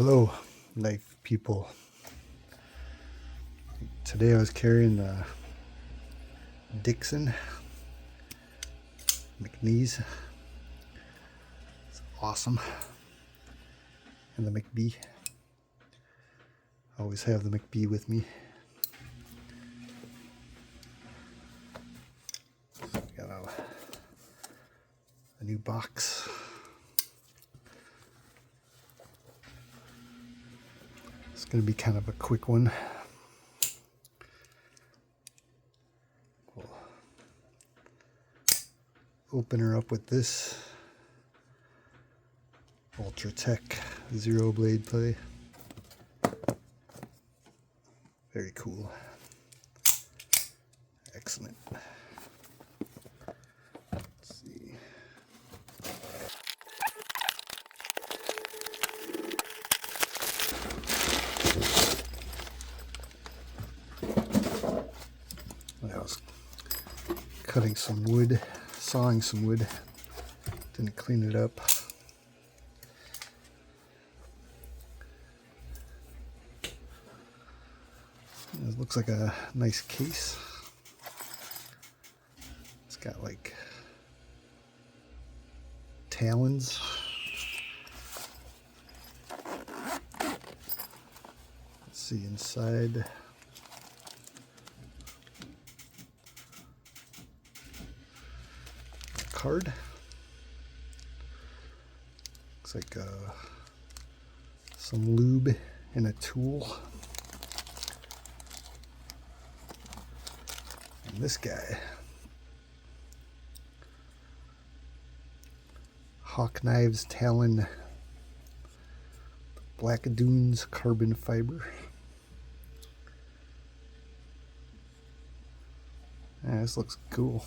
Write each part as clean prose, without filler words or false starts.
Hello, knife people. Today I was carrying the Dixon McNeese. It's awesome. And the McBee. I always have the McBee with me. Got a new box. It's going to be kind of a quick one. We'll open her up with this Ultra Tech Zero Blade Play. Very cool. Excellent. Let's see. I was cutting some wood, sawing some wood, didn't clean it up. It looks like a nice case. It's got like talons. Let's see inside. Card. Looks like some lube and a tool. And this guy, Knife Talon Black Dunes carbon fiber. Yeah, this looks cool.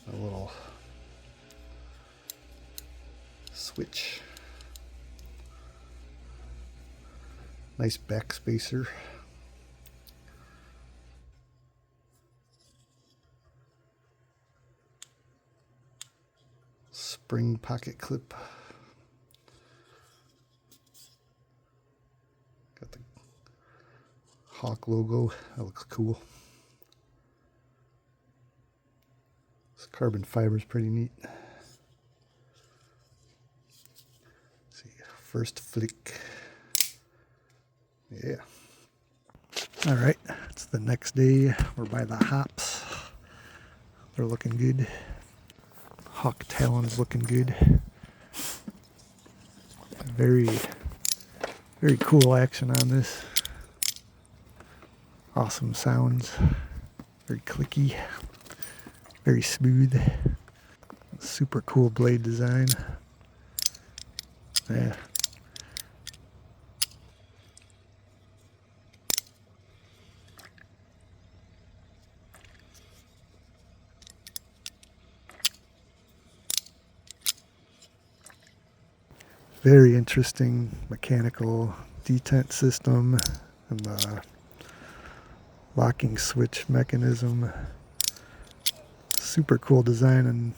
A little switch. Nice back spacer. Spring pocket clip. Got the Hawk logo. That looks cool. This carbon fiber is pretty neat. Let's see, first flick. Yeah. All right, it's the next day. We're by the hops. They're looking good. Hawk Talon's looking good. Very cool action on this. Awesome sounds. Very clicky. Very smooth. Super cool blade design. Yeah. Very interesting mechanical detent system and the locking switch mechanism. Super cool design and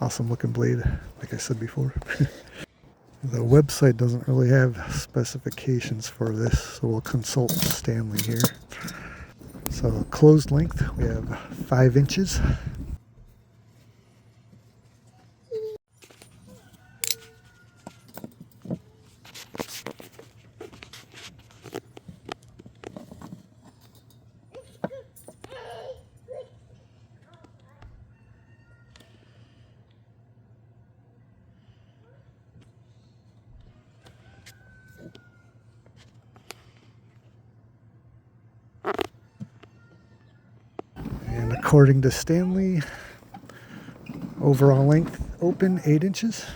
awesome looking blade, like I said before. The website doesn't really have specifications for this, so we'll consult Stanley here. So closed length, we have 5 inches. And according to Stanley, overall length open 8 inches.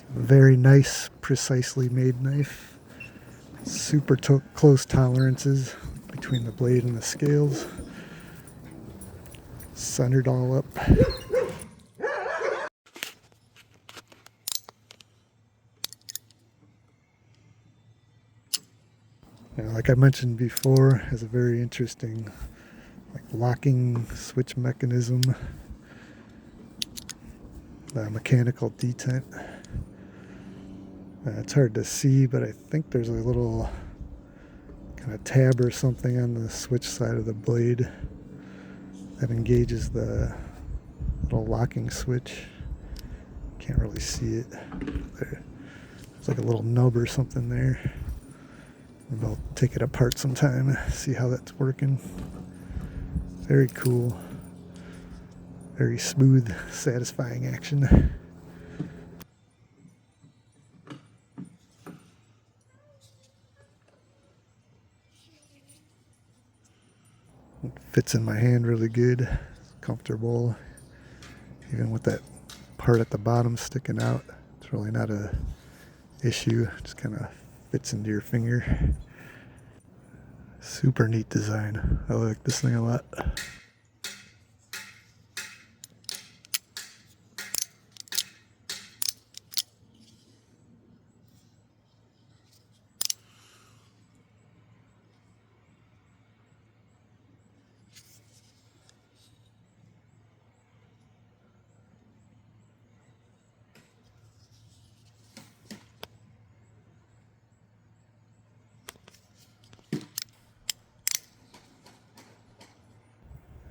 Very nice, precisely made knife. Super close tolerances between the blade and the scales. Centered all up. Like I mentioned before, has a very interesting locking switch mechanism, the mechanical detent. It's hard to see, but I think there's a little kind of tab or something on the switch side of the blade that engages the little locking switch. Can't really see it. There's like a little nub or something there. Maybe I'll take it apart sometime, see how that's working. Very cool. Very smooth, satisfying action. It fits in my hand really good. Comfortable. Even with that part at the bottom sticking out, it's really not a issue. It just kind of fits into your finger. Super neat design. I like this thing a lot.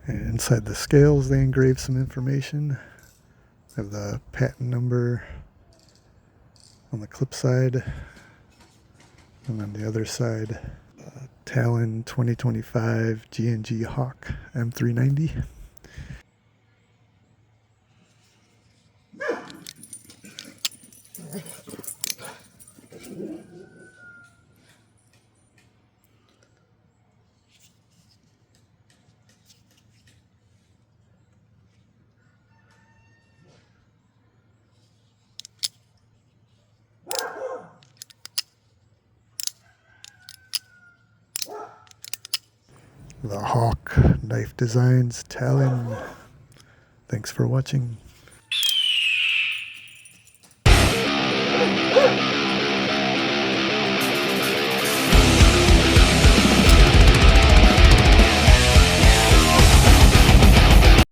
And inside the scales, they engraved some information. Have the patent number on the clip side, and on the other side, Talon 2025 G&G Hawk M390. The Hawk Knife Designs Talon. Thanks for watching.